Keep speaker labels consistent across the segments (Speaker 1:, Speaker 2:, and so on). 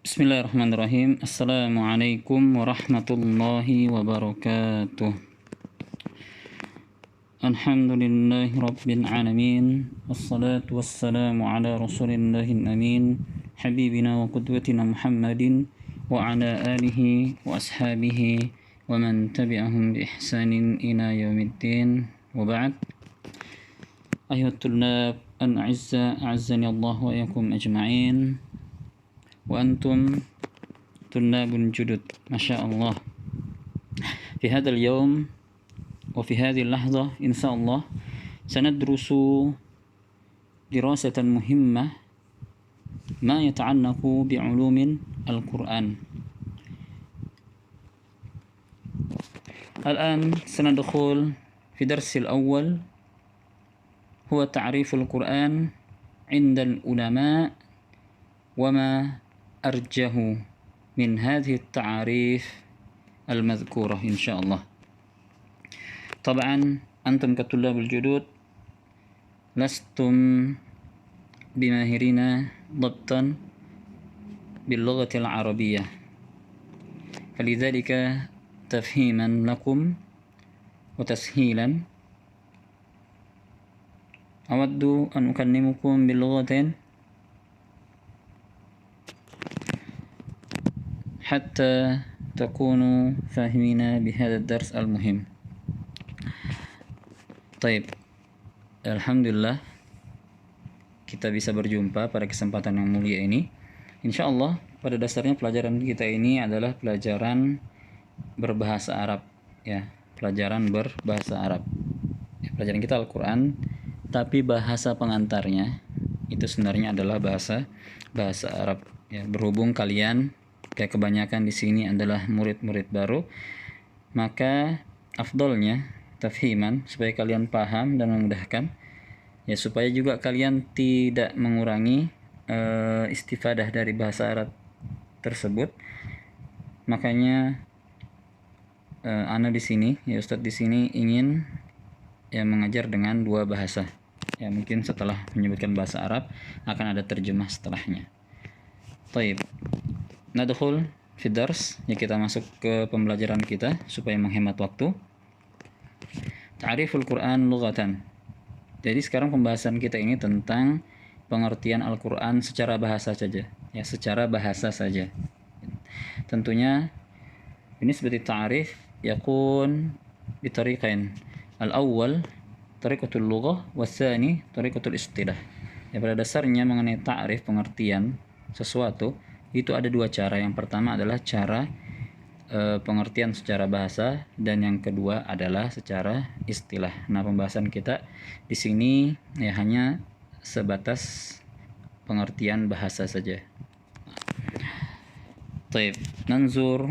Speaker 1: Bismillahirrahmanirrahim. Assalamualaikum warahmatullahi wabarakatuh. Alhamdulillahi rabbil alamin. Wassalatu wassalamu ala rasulillahil amin. Habibina wa qudwatina Muhammadin wa ala alihi wa ashabihi wa man tabi'ahum bi ihsanin ila yaumiddin. Wa ba'd. Ayuhat tullab al-a'izza, a'azzani Allah wa iyyakum ajma'in. وأنتم طلاب جدد ما شاء الله. في هذا اليوم وفي هذه اللحظة إن شاء الله سندرس دراسة مهمة ما يتعلق بعلوم القرآن. الآن سندخل في درس الأول هو تعريف القرآن عند العلماء وما أرجه من هذه التعاريف المذكورة إن شاء الله. طبعا أنتم كطلاب الجدد لستم بماهرين ضبطا باللغة العربية، فلذلك تفهيما لكم وتسهيلا أود أن أكلمكم باللغة حتى تكونوا فاهمين بهذا الدرس المهم. طيب، alhamdulillah kita bisa berjumpa pada kesempatan yang mulia ini. Insya Allah pada dasarnya pelajaran kita ini adalah pelajaran berbahasa Arab, ya, pelajaran berbahasa Arab. Ya, pelajaran kita Al-Quran, tapi bahasa pengantarnya itu sebenarnya adalah bahasa Arab. Ya, berhubung kalian kayak kebanyakan di sini adalah murid-murid baru, maka afdolnya tafhiman supaya kalian paham dan memudahkan, ya, supaya juga kalian tidak mengurangi istifadah dari bahasa Arab tersebut. Makanya ana di sini, ya, Ustadz di sini ingin ya mengajar dengan dua bahasa. Ya, mungkin setelah menyebutkan bahasa Arab akan ada terjemah setelahnya. Baik. Nadkhul fi dars, ya, kita masuk ke pembelajaran kita supaya menghemat waktu. Ta'riful Quran lughatan. Jadi sekarang pembahasan kita ini tentang pengertian Al-Quran secara bahasa saja, ya, secara bahasa saja. Tentunya ini seperti ta'rif yakun bi tariqain. Al-awwal tariqatul lughah wasani tariqatul istilah. Ya, pada dasarnya mengenai ta'rif pengertian sesuatu itu ada dua cara. Yang pertama adalah cara pengertian secara bahasa, dan yang kedua adalah secara istilah. Nah, pembahasan kita di sini ya hanya sebatas pengertian bahasa saja. Baik, nanzur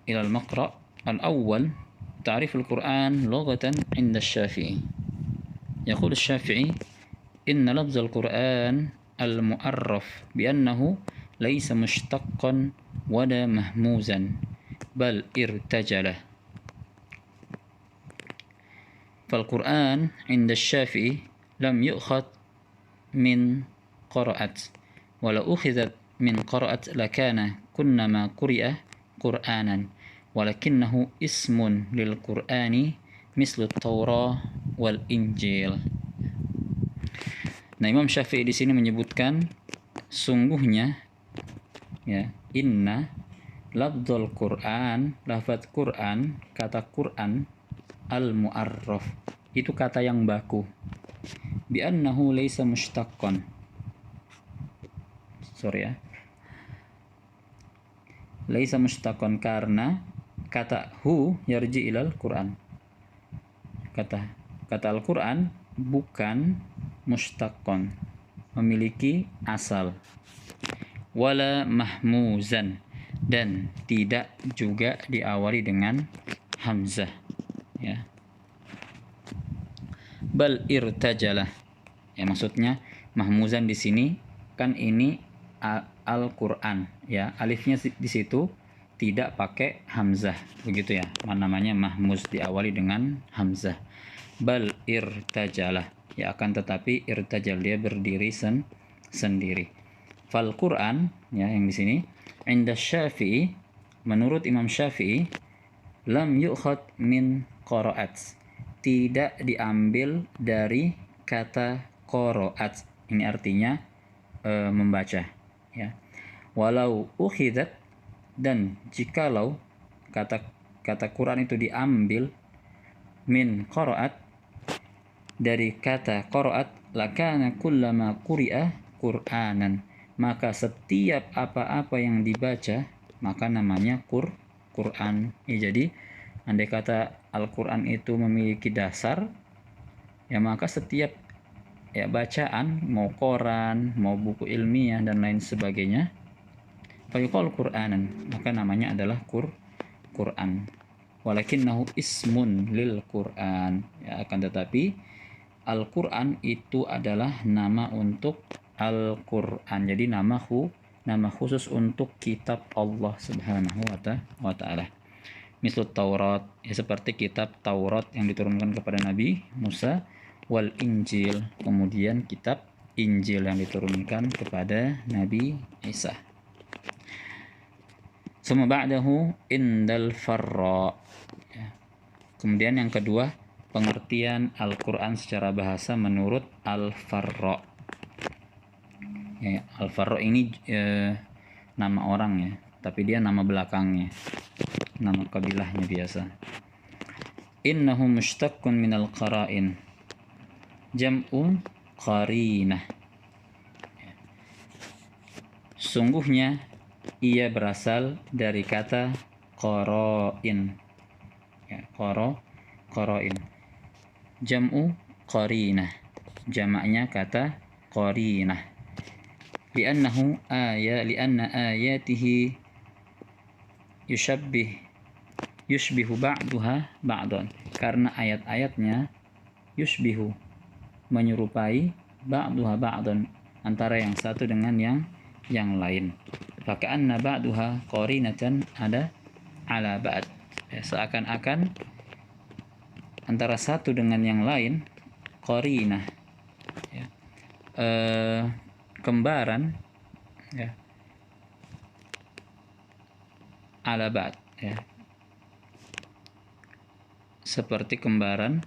Speaker 1: ila al-maqra' al-awwal ta'rif al-Qur'an lughatan 'inda asy-Syafi'i. Yaqul asy-Syafi'i inna lafz al-Qur'an al-mu'arraf bi annahu ليس مشتقا ولا مهموزا بل ارتجله. فالقرآن عند الشافعي لم يؤخذ من قرأت، ولو أخذت من قرأت لكان كلما قرئ قرآنا، ولكنه اسم للقرآن مثل التوراة والإنجيل. Nah, Imam Syafi'i di sini menyebutkan sungguhnya, ya, inna lafdzul Quran, lafaz Quran, kata Quran, al-mu'arraf, itu kata yang baku, bi annahu laisa mushtaqqan, laisa mushtaqqan, karena kata hu yarji ilal Quran, kata Al-Quran bukan mushtaqqan, memiliki asal, wala mahmuzan, dan tidak juga diawali dengan hamzah, ya. Bal irtajalah, ya, maksudnya mahmuzan di sini kan ini Al-Quran, ya, alifnya di situ tidak pakai hamzah, begitu ya, namanya mahmuz diawali dengan hamzah. Bal irtajalah, ya, akan tetapi irtajal dia berdiri sendiri. Fal Quran, ya yang di sini, inda Syafi'i, menurut Imam Syafi'i, lam yu'khad min qira'at, tidak diambil dari kata qira'at. Ini artinya membaca, ya. Walau ukhidat, dan jikalau kata Quran itu diambil min qira'at, dari kata qira'at, lakana kullama quri'a Qur'anan, maka setiap apa-apa yang dibaca maka namanya Quran. Ya, jadi andai kata Al-Quran itu memiliki dasar, ya maka setiap ya bacaan, mau koran, mau buku ilmiah dan lain sebagainya, fayuqal Qur'anan, maka namanya adalah Quran. Walakinnahu ismun lil Quran, ya, akan tetapi Al-Quran itu adalah nama untuk Al-Quran. Jadi nama khusus untuk kitab Allah Subhanahu wa ta'ala. Misal Taurat, ya seperti kitab Taurat yang diturunkan kepada Nabi Musa, wal Injil, kemudian kitab Injil yang diturunkan kepada Nabi Isa. Summa ba'dahu indal farra. Ya. Kemudian yang kedua, pengertian Al-Quran secara bahasa menurut Al-Farra. Ya, Al-Farra ini nama orang, ya, tapi dia nama belakangnya, nama kabilahnya biasa. Innahu mushtaqqun minal qara'in, jam'u qarinah. Sungguhnya ia berasal dari kata qara'in, ya, qara'in. Jam'u qarinah, jamaknya kata qarinah. Lianna ayatihi yushbihu ba'duha ba'dan, karena ayat-ayatnya yushbihu, menyerupai, ba'duha ba'dan, antara yang satu dengan yang lain. Faka'anna ba'duha qarinatan ala ba'd, ya, seakan-akan antara satu dengan yang lain qarinah, ya, kembaran, ya, ala ba'd, ya, seperti kembaran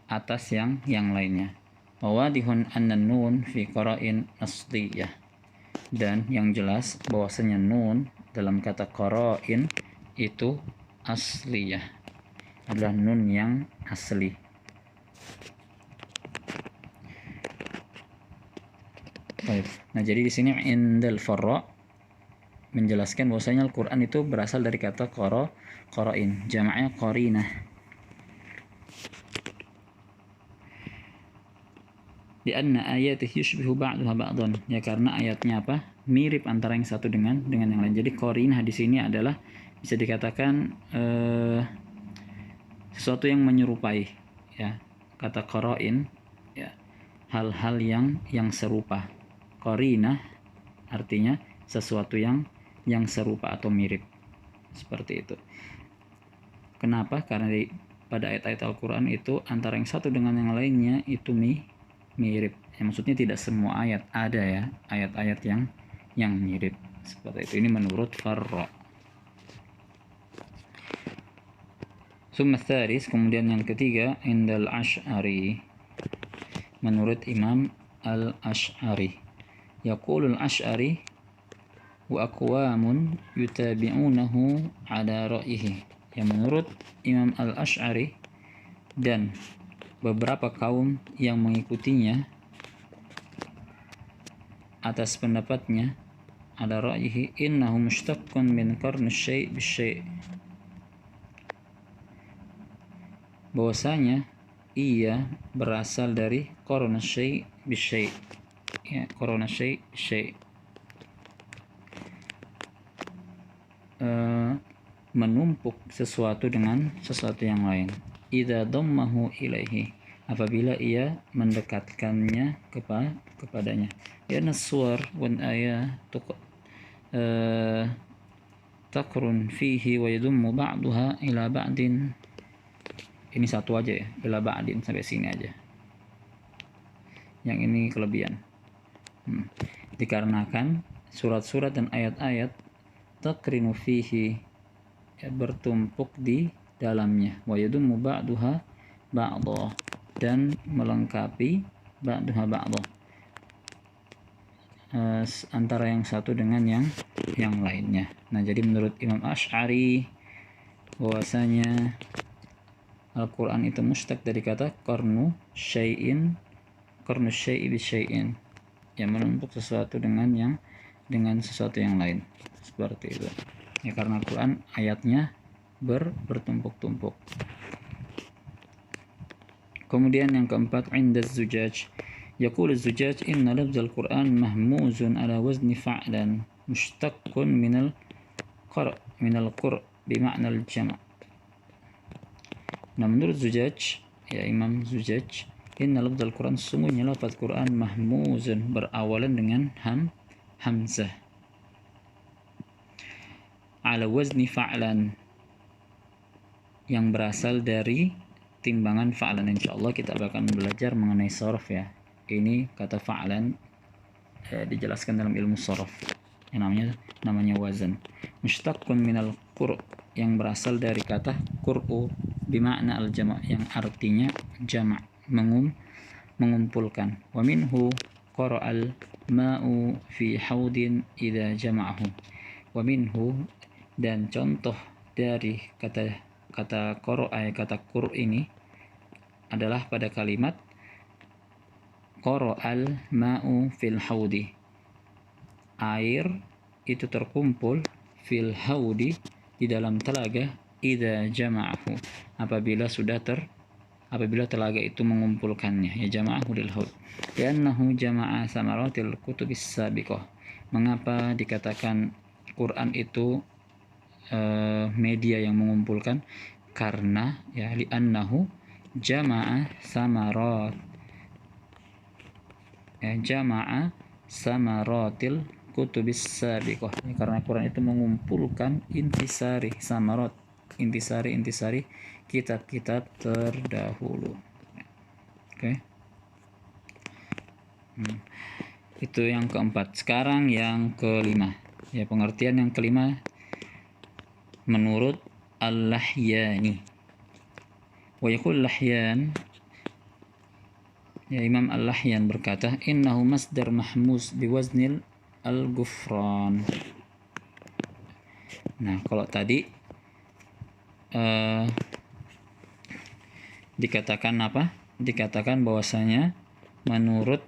Speaker 1: atas yang lainnya. Wawadihun anna nun fi qara'in asliyah, dan yang jelas bahwasanya nun dalam kata qara'in itu asliyah, adalah nun yang asli. Baik. Nah, jadi di sini indal farra menjelaskan bahwasanya Al-Qur'an itu berasal dari kata qara'in, jamaknya qarinah. Lianna ayatihi yushbihu ba'duha ba'dan, ya karena ayatnya apa? Mirip antara yang satu dengan yang lain. Jadi qarinah di sini adalah bisa dikatakan sesuatu yang menyerupai, ya. Kata qara'in, ya, hal-hal yang serupa. Qarinah artinya sesuatu yang serupa atau mirip, seperti itu. Kenapa? Karena pada ayat-ayat Al-Quran itu antara yang satu dengan yang lainnya itu mirip. Ya, maksudnya tidak semua ayat ada, ya, ayat-ayat yang mirip, seperti itu. Ini menurut Farra. Summa tsalis, kemudian yang ketiga, indal Asy'ari, menurut Imam Al-Asy'ari. Yaqulul Asy'ari wa aqwamun yutabi'unahu ala ra'yihi. Yang menurut Imam Al-Asy'ari dan beberapa kaum yang mengikutinya atas pendapatnya, ala ra'yihi, innahu mushtaqqun min qarni syai' bisyai', bahwasanya ia berasal dari qarna syai' bisyai', ya, qarna syai' bisyai', menumpuk sesuatu dengan sesuatu yang lain. Idza dammahu ilaihi, apabila ia mendekatkannya kepadanya. Ya naswar wan ayatu takrun fihi wa yadummu ba'daha ila ba'din. Ini satu aja, ya, ila ba'din sampai sini aja. Yang ini kelebihan. dikarenakan surat-surat dan ayat-ayat taqrinu fihi, bertumpuk di dalamnya, wa yadummu ba'duha ba'dha, dan melengkapi ba'duha ba'dha, antara yang satu dengan yang lainnya. Nah, jadi menurut Imam Asy'ari bahwasanya Al-Quran itu mustaq dari kata qarnu syai'in bi syai'in, yang menumpuk sesuatu dengan sesuatu yang lain, seperti itu ya, karena Al-Quran ayatnya bertumpuk-tumpuk. Kemudian yang keempat, inda zujaj, yaqulu zujaj inna lafzal Quran mahmuzun ala wazni fa'lan mushtaqun minal qur' bima'na al-jam'. Nah, menurut Zujaj, ya Imam Zujaj, inna lafzal Quran, sungguhnya lafaz Quran mahmuzun, berawalan dengan hamzah, ala wazni fa'lan, yang berasal dari timbangan fa'lan. Insyaallah kita akan belajar mengenai sharaf ya. Ini kata fa'lan dijelaskan dalam ilmu sharaf yang namanya wazan. Mushtaqun minal qur', yang berasal dari kata qur'u bimakna al-jama', yang artinya jama', mengumpulkan. Wa minhu qara'al ma'u fi haudin idza jama'ahu. Wa minhu, dan contoh dari kata qara'a, kata qur' ini adalah pada kalimat qara'al ma'u fil haudi, air itu terkumpul, fil haudi, di dalam telaga, idza jama'ahu, apabila telaga itu mengumpulkannya, ya jama'ahu lil haud, li'annahu jama'a samaratil kutubis sabiqah. Mengapa dikatakan Quran itu media yang mengumpulkan? Karena ya li'annahu jama'a samaratil kutubis sabiqah, karena Quran itu mengumpulkan intisari samarat, intisari kitab-kitab terdahulu. Oke. Itu yang keempat. Sekarang yang kelima, ya pengertian yang kelima menurut Al-Lahyani. Wa yaqul Lahyan, ya Imam Al-Lahyan berkata, innahu masdar mahmuz biwaznil al-ghufran. Nah, kalau tadi dikatakan apa? Dikatakan bahwasanya menurut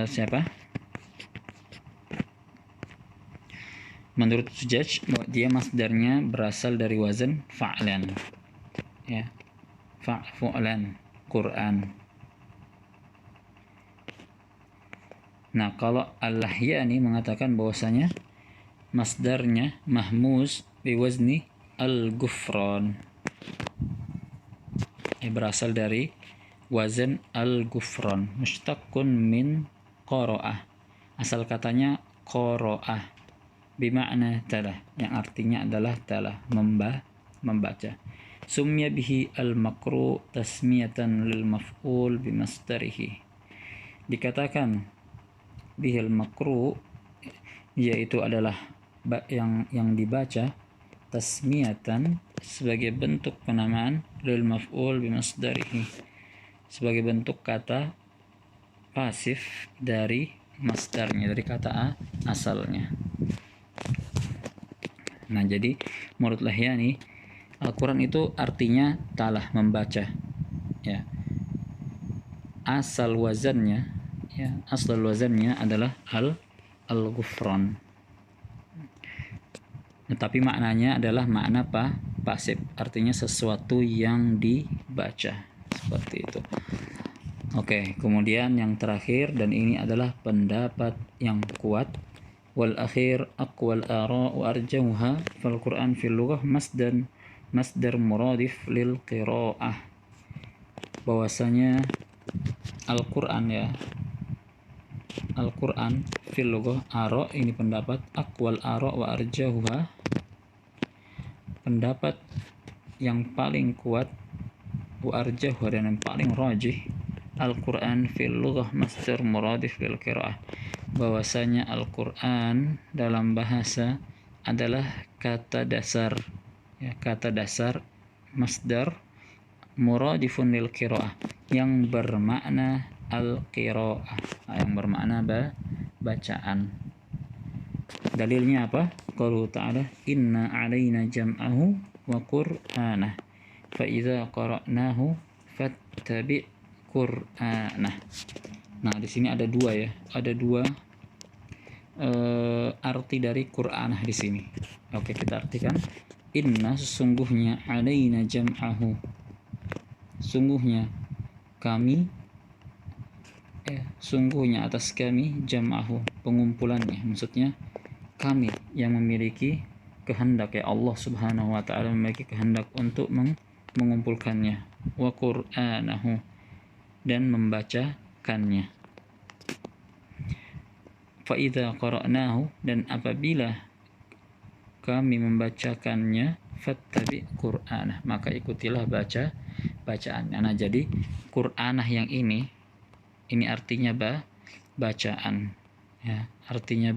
Speaker 1: siapa? Menurut Zujaj, dia masdarnya berasal dari wazan fa'lan, ya, fa'lan Quran. Nah, kalau Al-Lahyani mengatakan bahwasanya masdarnya mahmuz biwazni al-ghufran, berasal dari wazan al-ghufran, mushtaqun min qara'ah, asal katanya qara'ah, bimakna tala, yang artinya adalah tala, membaca. Sumya bihi al-makru tasmiyatan lil maf'ul bimasdarihi, dikatakan bihil makru, yaitu adalah yang dibaca, tasmiyatan, sebagai bentuk penamaan, lil maf'ul bimasdarihi, sebagai bentuk kata pasif dari masdarnya, dari kata asalnya. Nah, jadi menurut Lahyani, Al-Quran itu artinya talah, membaca, ya. Asal wazannya adalah al-ghufran. Tetapi maknanya adalah makna pasif, artinya sesuatu yang dibaca, seperti itu. Oke, kemudian yang terakhir, dan ini adalah pendapat yang kuat, wal akhir aqwal ara wa arjahuha fal Quran fil lughah masdar muradif lil qiraah, bahwasanya Al-Quran, ya, Al-Quran fil lughah, ara ini pendapat, aqwal ara wa arjahuha, pendapat yang paling kuat, wa arjahuha, dan yang paling rajih, Al-Quran fil lughah masdar muradif lil qiraah, bahwasanya Al-Quran dalam bahasa adalah kata dasar, ya, kata dasar masdar muradifun lil qiraah, yang bermakna al-qiraah, yang bermakna bacaan. Dalilnya apa? Qaulu ta'ala inna 'alaina jam'ahu wa qur'anah fa idza qara'nahu fattabi' qur'anah. Nah, di sini ada dua, ya. Ada dua arti dari Qur'anah di sini. Oke, kita artikan. Inna, sesungguhnya, 'alaina jam'ahu, sungguhnya kami, sungguhnya atas kami, jam'ahu, pengumpulannya. Maksudnya kami yang memiliki kehendak, ya, Allah Subhanahu wa taala memiliki kehendak untuk mengumpulkannya, wa qur'anahu, dan membacakannya. Fa idza qara'nahu, dan apabila kami membacakannya, fattabi qur'anah, maka ikutilah bacaannya. Nah, jadi qur'anah yang ini artinya bacaan, ya, artinya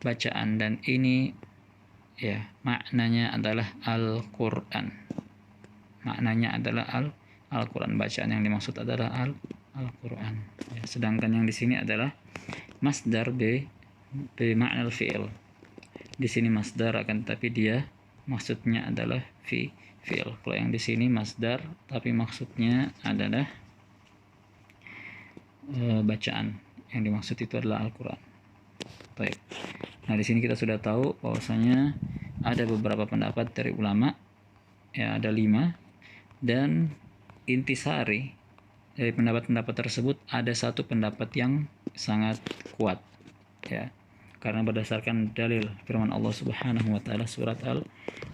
Speaker 1: bacaan, dan ini, ya, maknanya adalah Al-Qur'an. Maknanya adalah Al-Qur'an. Bacaan yang dimaksud adalah Al-Qur'an. Ya, sedangkan yang di sini adalah masdar makna fi'il. Di sini masdar, akan tapi dia maksudnya adalah fi'il. Kalau yang di sini masdar tapi maksudnya adalah bacaan. Yang dimaksud itu adalah Al-Qur'an. Baik. Nah, di sini kita sudah tahu bahwasanya ada beberapa pendapat dari ulama, ya, ada 5, dan intisari dari pendapat-pendapat tersebut ada satu pendapat yang sangat kuat, ya, karena berdasarkan dalil firman Allah Subhanahu wa taala surat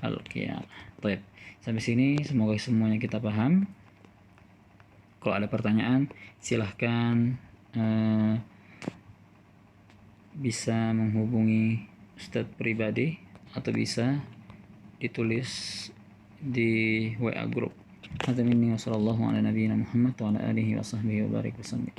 Speaker 1: Al-Qiyamah. Baik. Sampai sini semoga semuanya kita paham. Kalau ada pertanyaan silahkan bisa menghubungi Ustadz pribadi atau bisa ditulis di WA group. Hadzal minni wa sallallahu ala nabiyyina Muhammad wa ala alihi wa sahbihi wa barik wasallam.